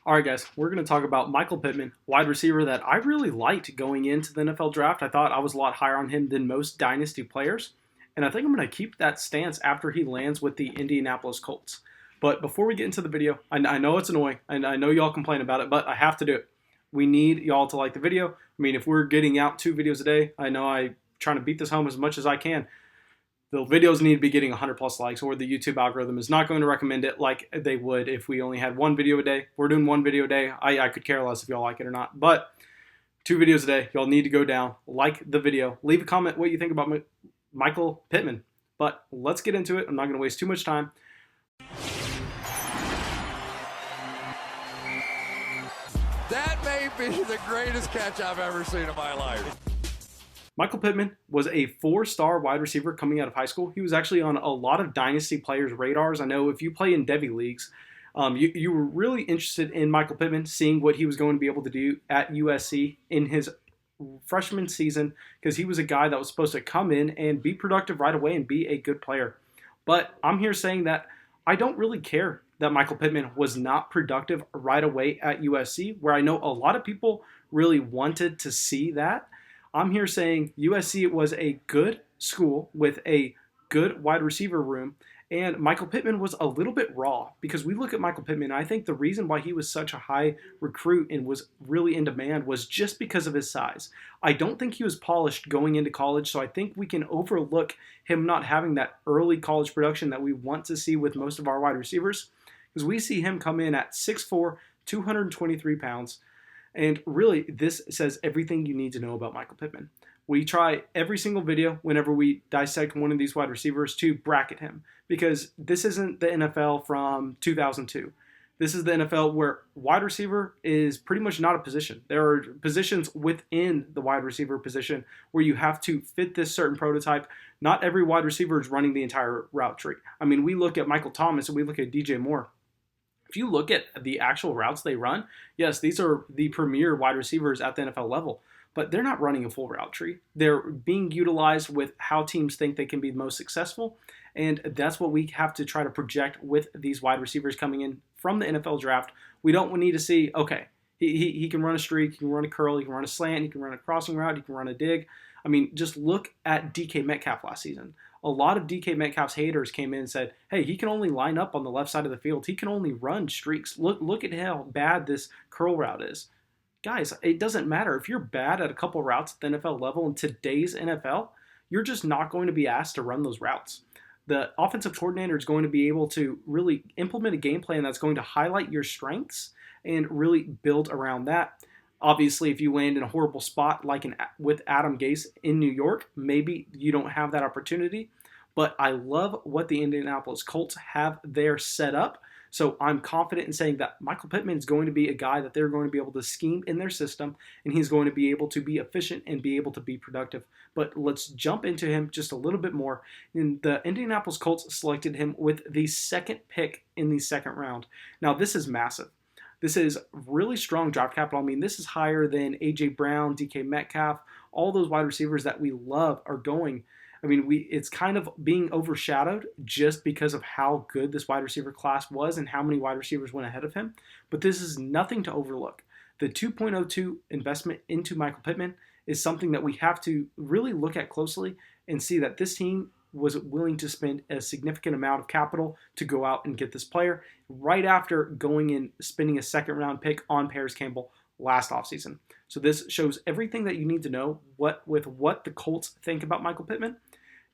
All right, guys, we're going to talk about Michael Pittman, wide receiver that I really liked going into the NFL draft. I thought I was a lot higher on him than most Dynasty players, and I think I'm going to keep that stance after he lands with the Indianapolis Colts. But before we get into the video, I know it's annoying, and I know y'all complain about it, but I have to do it. We need y'all to like the video. I mean, if we're getting out 2 videos a day, I know I'm trying to beat this home as much as I can. The videos need to be getting 100 plus likes, or the YouTube algorithm is not going to recommend it like they would if we only had 1 video a day. We're doing 1 video a day. I could care less if y'all like it or not. But 2 videos a day, y'all need to go down, like the video, leave a comment what you think about Michael Pittman. But let's get into it. I'm not going to waste too much time. That may be the greatest catch I've ever seen in my life. Michael Pittman was a 4-star wide receiver coming out of high school. He was actually on a lot of Dynasty players' radars. I know if you play in Devy leagues, you were really interested in Michael Pittman, seeing what he was going to be able to do at USC in his freshman season, because he was a guy that was supposed to come in and be productive right away and be a good player. But I'm here saying that I don't really care that Michael Pittman was not productive right away at USC, where I know a lot of people really wanted to see that. I'm here saying USC was a good school with a good wide receiver room, and Michael Pittman was a little bit raw, because we look at Michael Pittman, and I think the reason why he was such a high recruit and was really in demand was just because of his size. I don't think he was polished going into college, so I think we can overlook him not having that early college production that we want to see with most of our wide receivers, because we see him come in at 6'4", 223 pounds. And really, this says everything you need to know about Michael Pittman. We try every single video whenever we dissect one of these wide receivers to bracket him, because this isn't the NFL from 2002. This is the NFL where wide receiver is pretty much not a position. There are positions within the wide receiver position where you have to fit this certain prototype. Not every wide receiver is running the entire route tree. I mean, we look at Michael Thomas and we look at DJ Moore. If you look at the actual routes they run, yes, these are the premier wide receivers at the NFL level, but they're not running a full route tree. They're being utilized with how teams think they can be most successful, and that's what we have to try to project with these wide receivers coming in from the NFL draft. We don't need to see, okay, he can run a streak, he can run a curl, he can run a slant, he can run a crossing route, he can run a dig. I mean, just look at DK Metcalf last season. A lot of DK Metcalf's haters came in and said, hey, he can only line up on the left side of the field. He can only run streaks. Look at how bad this curl route is. Guys, it doesn't matter. If you're bad at a couple routes at the NFL level in today's NFL, you're just not going to be asked to run those routes. The offensive coordinator is going to be able to really implement a game plan that's going to highlight your strengths and really build around that. Obviously, if you land in a horrible spot like with Adam Gase in New York, maybe you don't have that opportunity. But I love what the Indianapolis Colts have there set up. So I'm confident in saying that Michael Pittman is going to be a guy that they're going to be able to scheme in their system, and he's going to be able to be efficient and be able to be productive. But let's jump into him just a little bit more. And the Indianapolis Colts selected him with the second pick in the second round. Now, this is massive. This is really strong draft capital. I mean, this is higher than A.J. Brown, DK Metcalf, all those wide receivers that we love are going. I mean, it's kind of being overshadowed just because of how good this wide receiver class was and how many wide receivers went ahead of him. But this is nothing to overlook. The 2.02 investment into Michael Pittman is something that we have to really look at closely and see that this team was willing to spend a significant amount of capital to go out and get this player right after going and spending a second round pick on Parris Campbell last offseason. So this shows everything that you need to know with what the Colts think about Michael Pittman.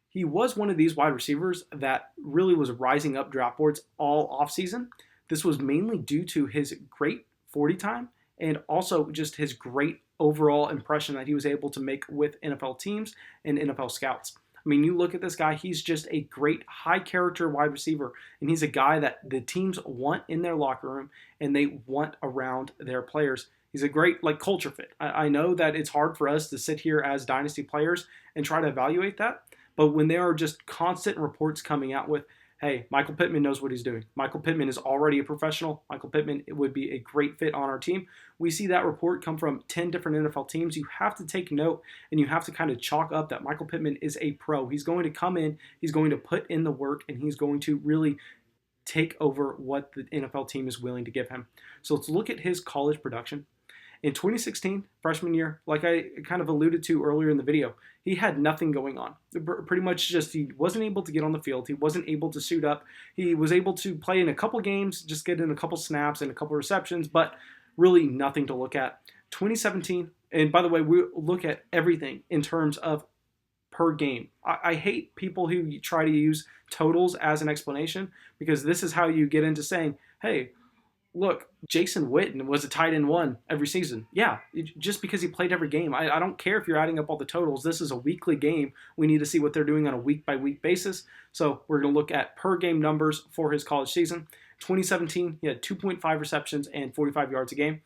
He was one of these wide receivers that really was rising up draft boards all offseason. This was mainly due to his great 40 time and also just his great overall impression that he was able to make with NFL teams and NFL scouts. I mean, you look at this guy, he's just a great high character wide receiver, and he's a guy that the teams want in their locker room and they want around their players. He's a great culture fit. I know that it's hard for us to sit here as Dynasty players and try to evaluate that, but when there are just constant reports coming out with, hey, Michael Pittman knows what he's doing. Michael Pittman is already a professional. Michael Pittman would be a great fit on our team. We see that report come from 10 different NFL teams. You have to take note and you have to kind of chalk up that Michael Pittman is a pro. He's going to come in, he's going to put in the work, and he's going to really take over what the NFL team is willing to give him. So let's look at his college production. In 2016, freshman year, like I kind of alluded to earlier in the video, he had nothing going on. Pretty much just he wasn't able to get on the field. He wasn't able to suit up. He was able to play in a couple games, just get in a couple snaps and a couple receptions, but really nothing to look at. 2017, and by the way, we look at everything in terms of per game. I hate people who try to use totals as an explanation, because this is how you get into saying, hey, look, Jason Witten was a tight end 1 every season. Yeah, just because he played every game. I don't care if you're adding up all the totals. This is a weekly game. We need to see what they're doing on a week-by-week basis. So we're going to look at per game numbers for his college season. 2017, he had 2.5 receptions and 45 yards a game.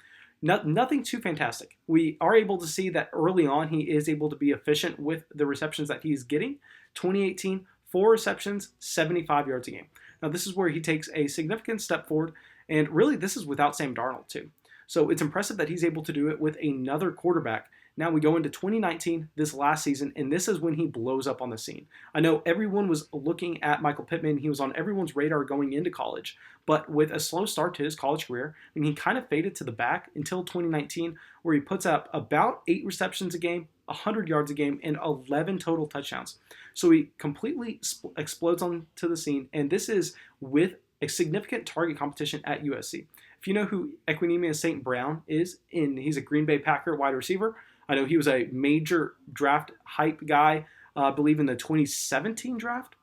Nothing too fantastic. We are able to see that early on he is able to be efficient with the receptions that he's getting. 2018, 4 receptions, 75 yards a game. Now this is where he takes a significant step forward, and really this is without Sam Darnold too. So it's impressive that he's able to do it with another quarterback. Now we go into 2019, this last season, and this is when he blows up on the scene. I know everyone was looking at Michael Pittman. He was on everyone's radar going into college, but with a slow start to his college career, he kind of faded to the back until 2019, where he puts up about 8 receptions a game, 100 yards a game, and 11 total touchdowns. So he completely explodes onto the scene, and this is with a significant target competition at USC. If you know who Equanimeous St. Brown is, he's a Green Bay Packer wide receiver. I know he was a major draft hype guy, I believe in the 2017 draft,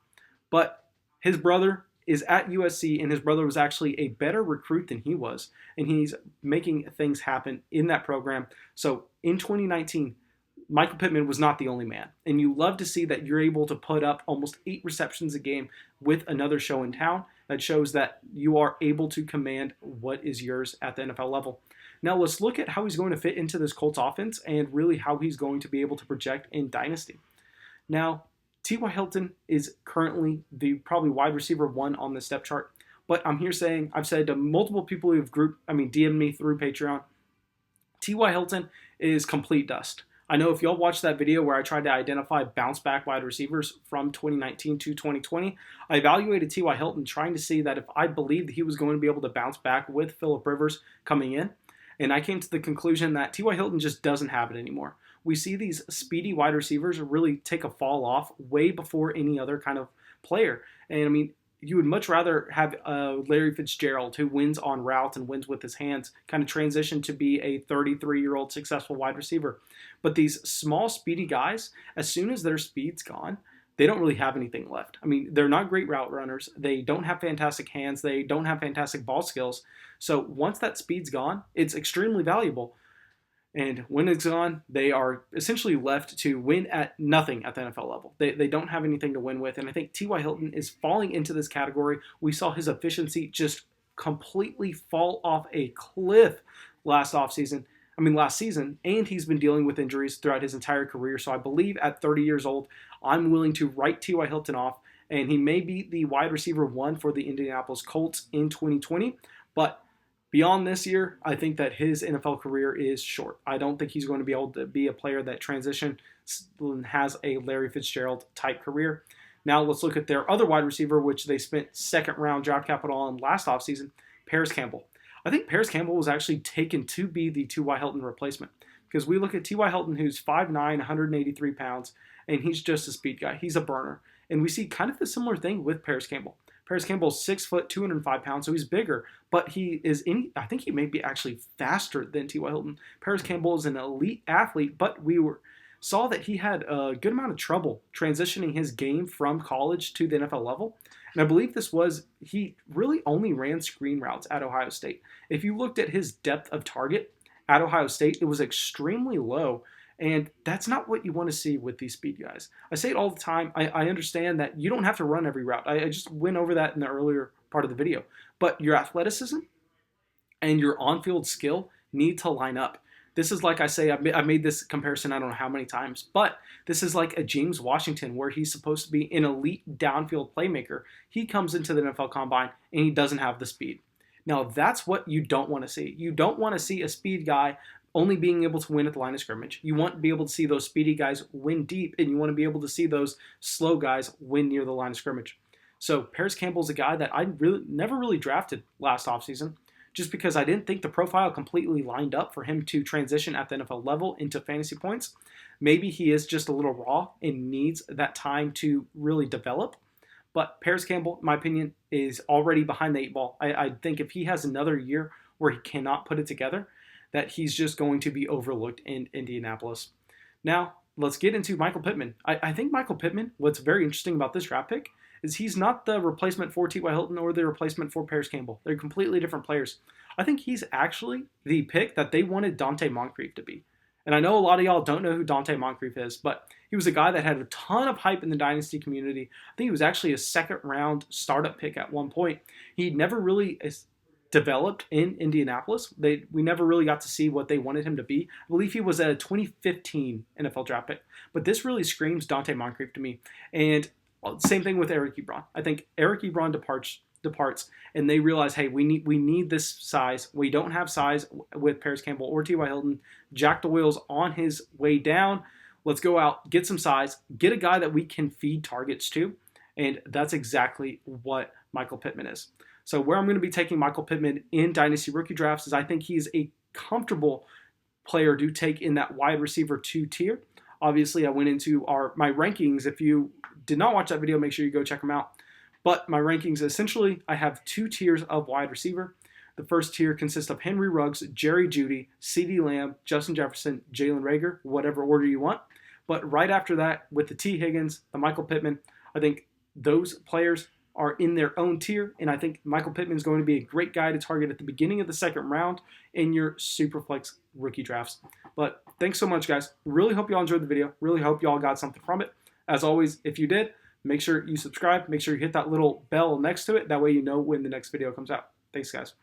but his brother is at USC, and his brother was actually a better recruit than he was, and he's making things happen in that program. So in 2019, Michael Pittman was not the only man, and you love to see that you're able to put up almost 8 receptions a game with another show in town. That shows that you are able to command what is yours at the NFL level. Now let's look at how he's going to fit into this Colts offense and really how he's going to be able to project in Dynasty. Now, T.Y. Hilton is currently the probably wide receiver 1 on the step chart, but I'm here saying, I've said to multiple people who've DM'd me through Patreon, T.Y. Hilton is complete dust. I know if y'all watched that video where I tried to identify bounce back wide receivers from 2019 to 2020, I evaluated T.Y. Hilton trying to see that if I believed that he was going to be able to bounce back with Phillip Rivers coming in. And I came to the conclusion that T.Y. Hilton just doesn't have it anymore. We see these speedy wide receivers really take a fall off way before any other kind of player. And I mean, you would much rather have Larry Fitzgerald, who wins on routes and wins with his hands, kind of transition to be a 33-year-old successful wide receiver. But these small, speedy guys, as soon as their speed's gone, they don't really have anything left. I mean, they're not great route runners. They don't have fantastic hands. They don't have fantastic ball skills. So once that speed's gone, it's extremely valuable. And when it's gone, they are essentially left to win at nothing at the NFL level. They don't have anything to win with. And I think T.Y. Hilton is falling into this category. We saw his efficiency just completely fall off a cliff last season, and he's been dealing with injuries throughout his entire career. So I believe at 30 years old, I'm willing to write T.Y. Hilton off, and he may be the wide receiver 1 for the Indianapolis Colts in 2020, but beyond this year, I think that his NFL career is short. I don't think he's going to be able to be a player that transitions and has a Larry Fitzgerald type career. Now let's look at their other wide receiver, which they spent 2nd round draft capital on last offseason, Parris Campbell. I think Parris Campbell was actually taken to be the T.Y. Hilton replacement, because we look at T.Y. Hilton, who's 5'9", 183 pounds, and he's just a speed guy. He's a burner. And we see kind of the similar thing with Parris Campbell. Parris Campbell's 6 foot, 205 pounds, so he's bigger, but I think he may be actually faster than T.Y. Hilton. Parris Campbell is an elite athlete, but saw that he had a good amount of trouble transitioning his game from college to the NFL level. And I believe he really only ran screen routes at Ohio State. If you looked at his depth of target at Ohio State, it was extremely low. And that's not what you want to see with these speed guys. I say it all the time. I understand that you don't have to run every route. I just went over that in the earlier part of the video. But your athleticism and your on-field skill need to line up. This is like I say, I've made this comparison I don't know how many times, but this is like a James Washington where he's supposed to be an elite downfield playmaker. He comes into the NFL Combine and he doesn't have the speed. Now that's what you don't want to see. You don't want to see a speed guy only being able to win at the line of scrimmage. You want to be able to see those speedy guys win deep, and you want to be able to see those slow guys win near the line of scrimmage. So Parris Campbell is a guy that I never really drafted last offseason just because I didn't think the profile completely lined up for him to transition at the NFL level into fantasy points. Maybe he is just a little raw and needs that time to really develop. But Parris Campbell, in my opinion, is already behind the 8 ball. I think if he has another year where he cannot put it together, that he's just going to be overlooked in Indianapolis. Now, let's get into Michael Pittman. I think Michael Pittman, what's very interesting about this draft pick, is he's not the replacement for T.Y. Hilton or the replacement for Parris Campbell. They're completely different players. I think he's actually the pick that they wanted Dante Moncrief to be. And I know a lot of y'all don't know who Dante Moncrief is, but he was a guy that had a ton of hype in the Dynasty community. I think he was actually a second-round startup pick at one point. He never really developed in Indianapolis. We never really got to see what they wanted him to be. I believe he was a 2015 NFL draft pick. But this really screams Dante Moncrief to me. And same thing with Eric Ebron. I think Eric Ebron departs, and they realize, hey, we need this size. We don't have size with Parris Campbell or T.Y. Hilton. Jack Doyle's on his way down. Let's go out, get some size, get a guy that we can feed targets to, and that's exactly what Michael Pittman is. So where I'm going to be taking Michael Pittman in Dynasty rookie drafts is I think he's a comfortable player to take in that wide receiver 2 tier. Obviously, I went into my rankings. If you did not watch that video, make sure you go check them out. But my rankings, essentially, I have 2 tiers of wide receiver. The first tier consists of Henry Ruggs, Jerry Jeudy, CeeDee Lamb, Justin Jefferson, Jalen Reagor, whatever order you want. But right after that, with the T. Higgins, the Michael Pittman, I think those players are in their own tier, and I think Michael Pittman is going to be a great guy to target at the beginning of the second round in your Superflex rookie drafts. But thanks so much, guys. Really hope y'all enjoyed the video. Really hope y'all got something from it. As always, if you did, make sure you subscribe. Make sure you hit that little bell next to it. That way you know when the next video comes out. Thanks, guys.